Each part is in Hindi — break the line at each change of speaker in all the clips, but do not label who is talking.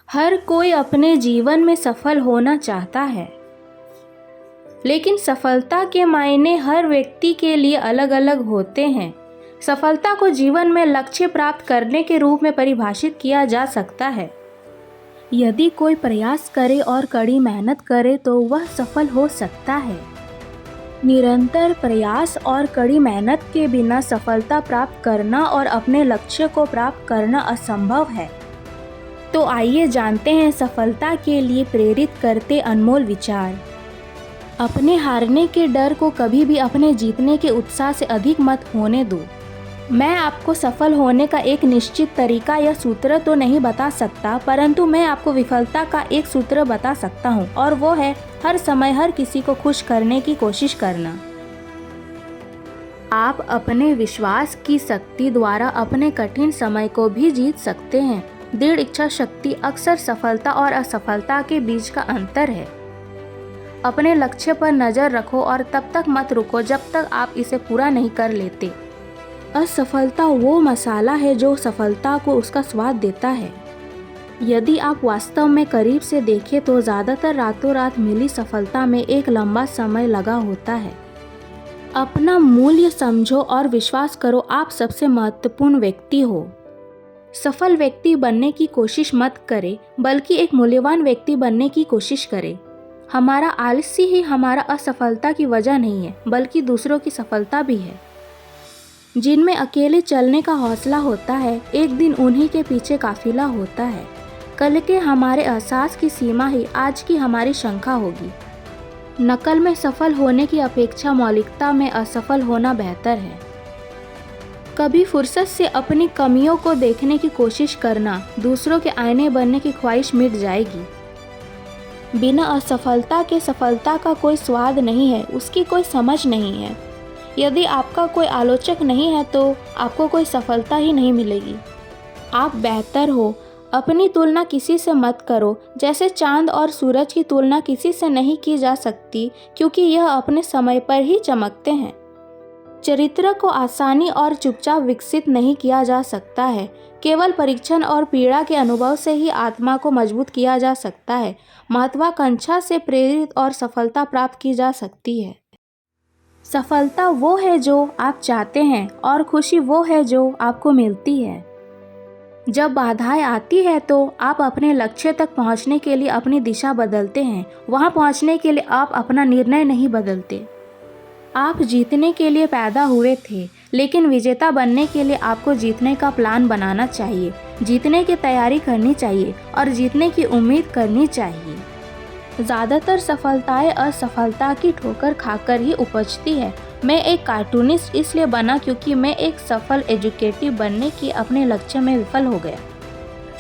हर कोई अपने जीवन में सफल होना चाहता है, लेकिन सफलता के मायने हर व्यक्ति के लिए अलग अलग होते हैं। सफलता को जीवन में लक्ष्य प्राप्त करने के रूप में परिभाषित किया जा सकता है। यदि कोई प्रयास करे और कड़ी मेहनत करे तो वह सफल हो सकता है। निरंतर प्रयास और कड़ी मेहनत के बिना सफलता प्राप्त करना और अपने लक्ष्य को प्राप्त करना असंभव है। तो आइए जानते हैं सफलता के लिए प्रेरित करते अनमोल विचार। अपने हारने के डर को कभी भी अपने जीतने के उत्साह से अधिक मत होने दो। मैं आपको सफल होने का एक निश्चित तरीका या सूत्र तो नहीं बता सकता, परंतु मैं आपको विफलता का एक सूत्र बता सकता हूँ, और वो है हर समय हर किसी को खुश करने की कोशिश करना। आप अपने विश्वास की शक्ति द्वारा अपने कठिन समय को भी जीत सकते हैं। दृढ़ इच्छा शक्ति अक्सर सफलता और असफलता के बीच का अंतर है। अपने लक्ष्य पर नज़र रखो और तब तक मत रुको जब तक आप इसे पूरा नहीं कर लेते। असफलता वो मसाला है जो सफलता को उसका स्वाद देता है। यदि आप वास्तव में करीब से देखें तो ज़्यादातर रातों रात मिली सफलता में एक लंबा समय लगा होता है। अपना मूल्य समझो और विश्वास करो आप सबसे महत्वपूर्ण व्यक्ति हो। सफल व्यक्ति बनने की कोशिश मत करें, बल्कि एक मूल्यवान व्यक्ति बनने की कोशिश करें। हमारा आलस्य ही हमारा असफलता की वजह नहीं है, बल्कि दूसरों की सफलता भी है। जिनमें अकेले चलने का हौसला होता है, एक दिन उन्हीं के पीछे काफिला होता है। कल के हमारे एहसास की सीमा ही आज की हमारी शंका होगी। नकल में सफल होने की अपेक्षा मौलिकता में असफल होना बेहतर है। कभी फुर्सत से अपनी कमियों को देखने की कोशिश करना, दूसरों के आईने बनने की ख्वाहिश मिट जाएगी। बिना असफलता के सफलता का कोई स्वाद नहीं है, उसकी कोई समझ नहीं है। यदि आपका कोई आलोचक नहीं है तो आपको कोई सफलता ही नहीं मिलेगी। आप बेहतर हो, अपनी तुलना किसी से मत करो। जैसे चांद और सूरज की तुलना किसी से नहीं की जा सकती, क्योंकि यह अपने समय पर ही चमकते हैं। चरित्र को आसानी और चुपचाप विकसित नहीं किया जा सकता है। केवल परीक्षण और पीड़ा के अनुभव से ही आत्मा को मजबूत किया जा सकता है। महत्वाकांक्षा से प्रेरित और सफलता प्राप्त की जा सकती है। सफलता वो है जो आप चाहते हैं और खुशी वो है जो आपको मिलती है। जब बाधाएं आती है तो आप अपने लक्ष्य तक पहुंचने के लिए अपनी दिशा बदलते हैं। वहां पहुंचने के लिए आप अपना निर्णय नहीं बदलते। आप जीतने के लिए पैदा हुए थे, लेकिन विजेता बनने के लिए आपको जीतने का प्लान बनाना चाहिए, जीतने की तैयारी करनी चाहिए और जीतने की उम्मीद करनी चाहिए। ज़्यादातर सफलताएं असफलता की ठोकर खाकर ही उपजती है। मैं एक कार्टूनिस्ट इसलिए बना क्योंकि मैं एक सफल एजुकेटिव बनने की अपने लक्ष्य में विफल हो गया।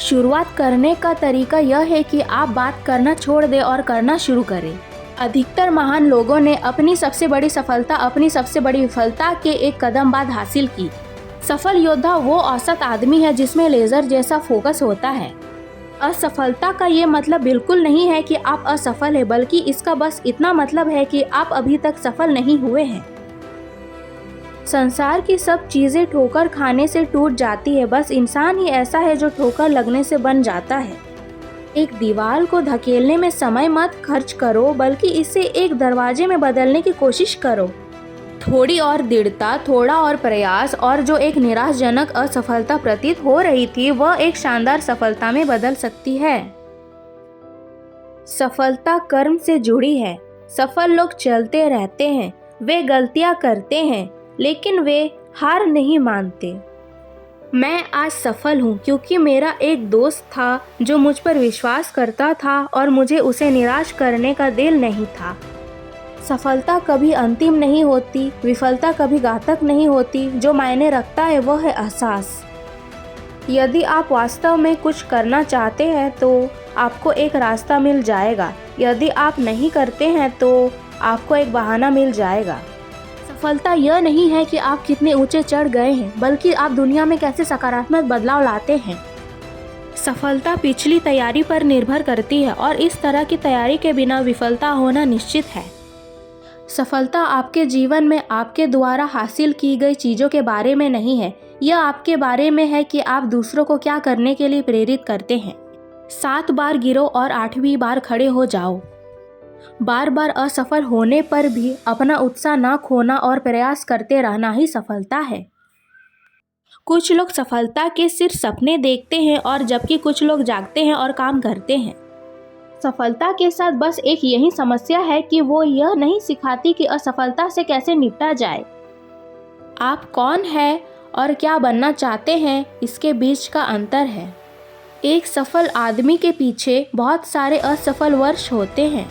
शुरुआत करने का तरीका यह है कि आप बात करना छोड़ दें और करना शुरू करें। अधिकतर महान लोगों ने अपनी सबसे बड़ी सफलता अपनी सबसे बड़ी विफलता के एक कदम बाद हासिल की। सफल योद्धा वो औसत आदमी है जिसमें लेज़र जैसा फोकस होता है। असफलता का ये मतलब बिल्कुल नहीं है कि आप असफल हैं, बल्कि इसका बस इतना मतलब है कि आप अभी तक सफल नहीं हुए हैं। संसार की सब चीज़ें ठोकर खाने से टूट जाती है, बस इंसान ही ऐसा है जो ठोकर लगने से बन जाता है। एक दीवार को धकेलने में समय मत खर्च करो, बल्कि इसे एक दरवाजे में बदलने की कोशिश करो। थोड़ी और दृढ़ता, थोड़ा और प्रयास, और जो एक निराशाजनक असफलता प्रतीत हो रही थी वह एक शानदार सफलता में बदल सकती है। सफलता कर्म से जुड़ी है। सफल लोग चलते रहते हैं, वे गलतियां करते हैं, लेकिन वे हार नहीं मानते। मैं आज सफल हूँ क्योंकि मेरा एक दोस्त था जो मुझ पर विश्वास करता था और मुझे उसे निराश करने का दिल नहीं था। सफलता कभी अंतिम नहीं होती, विफलता कभी घातक नहीं होती। जो मायने रखता है वह है एहसास। यदि आप वास्तव में कुछ करना चाहते हैं तो आपको एक रास्ता मिल जाएगा। यदि आप नहीं करते हैं तो आपको एक बहाना मिल जाएगा। सफलता यह नहीं है कि आप कितने ऊंचे चढ़ गए हैं, बल्कि आप दुनिया में कैसे सकारात्मक बदलाव लाते हैं। सफलता पिछली तैयारी पर निर्भर करती है और इस तरह की तैयारी के बिना विफलता होना निश्चित है। सफलता आपके जीवन में आपके द्वारा हासिल की गई चीज़ों के बारे में नहीं है, यह आपके बारे में है कि आप दूसरों को क्या करने के लिए प्रेरित करते हैं। 7 बार गिरो और 8वीं बार खड़े हो जाओ। बार बार असफल होने पर भी अपना उत्साह ना खोना और प्रयास करते रहना ही सफलता है। कुछ लोग सफलता के सिर्फ सपने देखते हैं और जबकि कुछ लोग जागते हैं और काम करते हैं। सफलता के साथ बस एक यही समस्या है कि वो यह नहीं सिखाती कि असफलता से कैसे निपटा जाए। आप कौन हैं और क्या बनना चाहते हैं, इसके बीच का अंतर है। एक सफल आदमी के पीछे बहुत सारे असफल वर्ष होते हैं।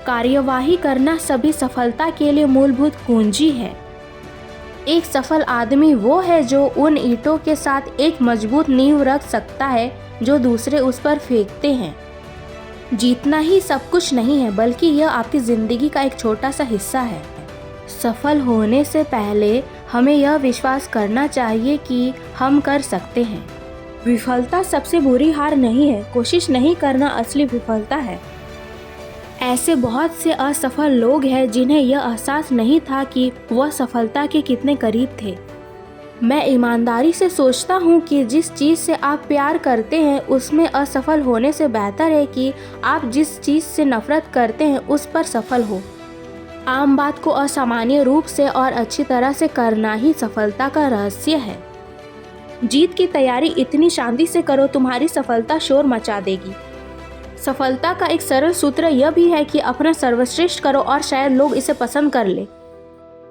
कार्यवाही करना सभी सफलता के लिए मूलभूत कुंजी है। एक सफल आदमी वो है जो उन ईंटों के साथ एक मजबूत नींव रख सकता है जो दूसरे उस पर फेंकते हैं। जीतना ही सब कुछ नहीं है, बल्कि यह आपकी जिंदगी का एक छोटा सा हिस्सा है। सफल होने से पहले हमें यह विश्वास करना चाहिए कि हम कर सकते हैं। विफलता सबसे बुरी हार नहीं है, कोशिश नहीं करना असली विफलता है। ऐसे बहुत से असफल लोग हैं जिन्हें यह एहसास नहीं था कि वह सफलता के कितने करीब थे। मैं ईमानदारी से सोचता हूँ कि जिस चीज़ से आप प्यार करते हैं उसमें असफल होने से बेहतर है कि आप जिस चीज़ से नफरत करते हैं उस पर सफल हो। आम बात को असामान्य रूप से और अच्छी तरह से करना ही सफलता का रहस्य है। जीत की तैयारी इतनी शांति से करो, तुम्हारी सफलता शोर मचा देगी। सफलता का एक सरल सूत्र यह भी है कि अपना सर्वश्रेष्ठ करो और शायद लोग इसे पसंद कर ले।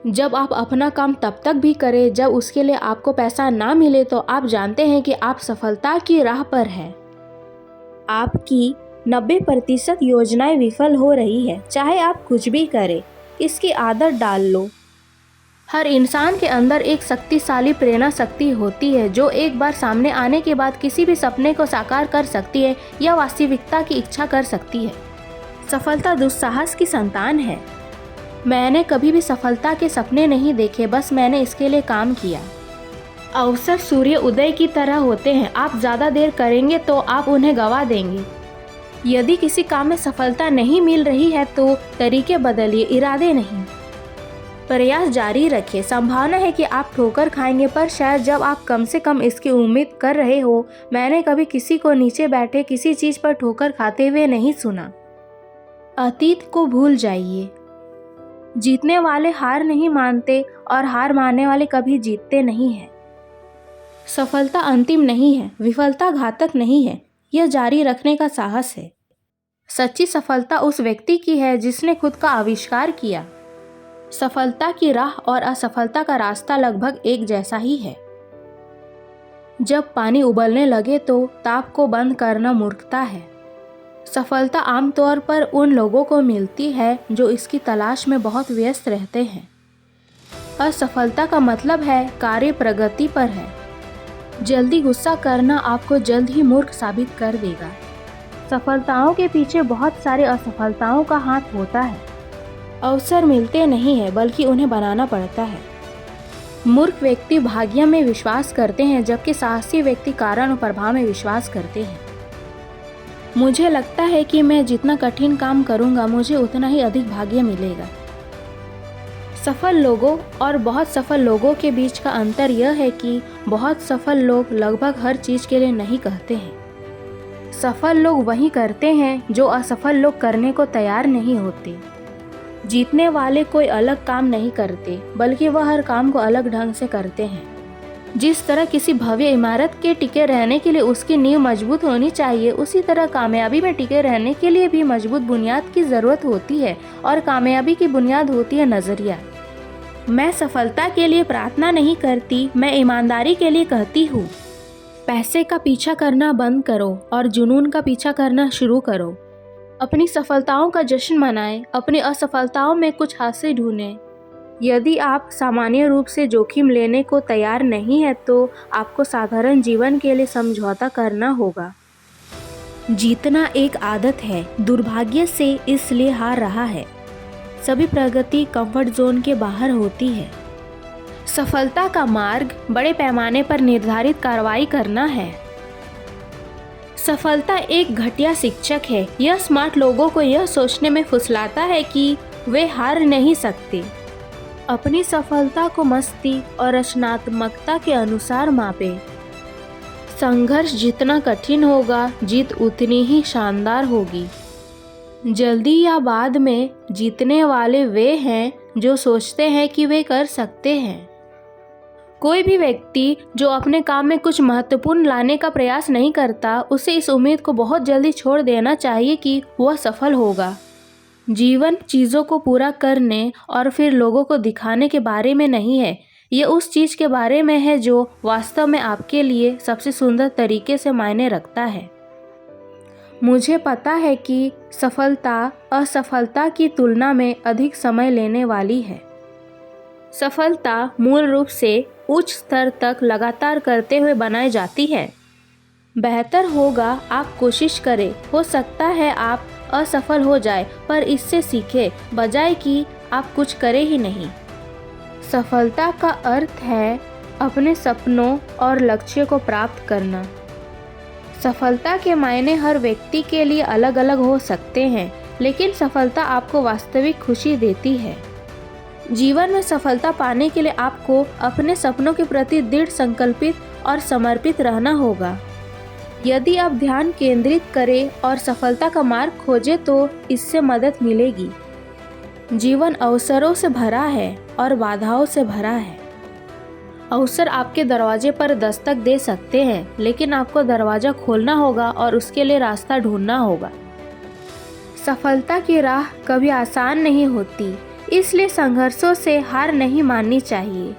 जब आप अपना काम तब तक भी करें जब उसके लिए आपको पैसा ना मिले तो आप जानते हैं कि आप सफलता की राह पर हैं। आपकी 90% योजनाएं विफल हो रही है, चाहे आप कुछ भी करें, इसकी आदत डाल लो। हर इंसान के अंदर एक शक्तिशाली प्रेरणा शक्ति होती है जो एक बार सामने आने के बाद किसी भी सपने को साकार कर सकती है या वास्तविकता की इच्छा कर सकती है। सफलता दुस्साहस की संतान है। मैंने कभी भी सफलता के सपने नहीं देखे, बस मैंने इसके लिए काम किया। अवसर सूर्य उदय की तरह होते हैं, आप ज़्यादा देर करेंगे तो आप उन्हें गंवा देंगे। यदि किसी काम में सफलता नहीं मिल रही है तो तरीके बदलिए, इरादे नहीं। प्रयास जारी रखें। संभावना है कि आप ठोकर खाएंगे, पर शायद जब आप कम से कम इसकी उम्मीद कर रहे हो। मैंने कभी किसी को नीचे बैठे किसी चीज़ पर ठोकर खाते हुए नहीं सुना। अतीत को भूल जाइए। जीतने वाले हार नहीं मानते और हार मानने वाले कभी जीतते नहीं हैं। सफलता अंतिम नहीं है, विफलता घातक नहीं है, यह जारी रखने का साहस है। सच्ची सफलता उस व्यक्ति की है जिसने खुद का आविष्कार किया। सफलता की राह और असफलता का रास्ता लगभग एक जैसा ही है। जब पानी उबलने लगे तो ताप को बंद करना मूर्खता है। सफलता आमतौर पर उन लोगों को मिलती है जो इसकी तलाश में बहुत व्यस्त रहते हैं। असफलता का मतलब है कार्य प्रगति पर है। जल्दी गुस्सा करना आपको जल्द ही मूर्ख साबित कर देगा। सफलताओं के पीछे बहुत सारे असफलताओं का हाथ होता है। अवसर मिलते नहीं है, बल्कि उन्हें बनाना पड़ता है। मूर्ख व्यक्ति भाग्य में विश्वास करते हैं जबकि साहसी व्यक्ति कारण और प्रभाव में विश्वास करते हैं। मुझे लगता है कि मैं जितना कठिन काम करूंगा मुझे उतना ही अधिक भाग्य मिलेगा। सफल लोगों और बहुत सफल लोगों के बीच का अंतर यह है कि बहुत सफल लोग लगभग हर चीज़ के लिए नहीं कहते हैं। सफल लोग वही करते हैं जो असफल लोग करने को तैयार नहीं होते। जीतने वाले कोई अलग काम नहीं करते, बल्कि वह हर काम को अलग ढंग से करते हैं। जिस तरह किसी भव्य इमारत के टिके रहने के लिए उसकी नींव मजबूत होनी चाहिए, उसी तरह कामयाबी में टिके रहने के लिए भी मजबूत बुनियाद की ज़रूरत होती है, और कामयाबी की बुनियाद होती है नज़रिया। मैं सफलता के लिए प्रार्थना नहीं करती, मैं ईमानदारी के लिए कहती हूँ। पैसे का पीछा करना बंद करो और जुनून का पीछा करना शुरू करो। अपनी सफलताओं का जश्न मनाएं, अपनी असफलताओं में कुछ हास्य ढूंढें। यदि आप सामान्य रूप से जोखिम लेने को तैयार नहीं है तो आपको साधारण जीवन के लिए समझौता करना होगा। जीतना एक आदत है, दुर्भाग्य से इसलिए हार रहा है। सभी प्रगति कंफर्ट जोन के बाहर होती है। सफलता का मार्ग बड़े पैमाने पर निर्धारित कार्रवाई करना है। सफलता एक घटिया शिक्षक है। यह स्मार्ट लोगों को यह सोचने में फुसलाता है कि वे हार नहीं सकते। अपनी सफलता को मस्ती और रचनात्मकता के अनुसार मापें। संघर्ष जितना कठिन होगा, जीत उतनी ही शानदार होगी। जल्दी या बाद में जीतने वाले वे हैं जो सोचते हैं कि वे कर सकते हैं। कोई भी व्यक्ति जो अपने काम में कुछ महत्वपूर्ण लाने का प्रयास नहीं करता, उसे इस उम्मीद को बहुत जल्दी छोड़ देना चाहिए कि वह सफल होगा। जीवन चीज़ों को पूरा करने और फिर लोगों को दिखाने के बारे में नहीं है, ये उस चीज़ के बारे में है जो वास्तव में आपके लिए सबसे सुंदर तरीके से मायने रखता है। मुझे पता है कि सफलता असफलता की तुलना में अधिक समय लेने वाली है। सफलता मूल रूप से उच्च स्तर तक लगातार करते हुए बनाई जाती है। बेहतर होगा आप कोशिश करें, हो सकता है आप असफल हो जाए, पर इससे सीखें बजाय कि आप कुछ करें ही नहीं। सफलता का अर्थ है अपने सपनों और लक्ष्य को प्राप्त करना। सफलता के मायने हर व्यक्ति के लिए अलग अलग हो सकते हैं, लेकिन सफलता आपको वास्तविक खुशी देती है। जीवन में सफलता पाने के लिए आपको अपने सपनों के प्रति दृढ़ संकल्पित और समर्पित रहना होगा। यदि आप ध्यान केंद्रित करें और सफलता का मार्ग खोजें तो इससे मदद मिलेगी। जीवन अवसरों से भरा है और बाधाओं से भरा है। अवसर आपके दरवाजे पर दस्तक दे सकते हैं, लेकिन आपको दरवाजा खोलना होगा और उसके लिए रास्ता ढूंढना होगा। सफलता की राह कभी आसान नहीं होती, इसलिए संघर्षों से हार नहीं माननी चाहिए।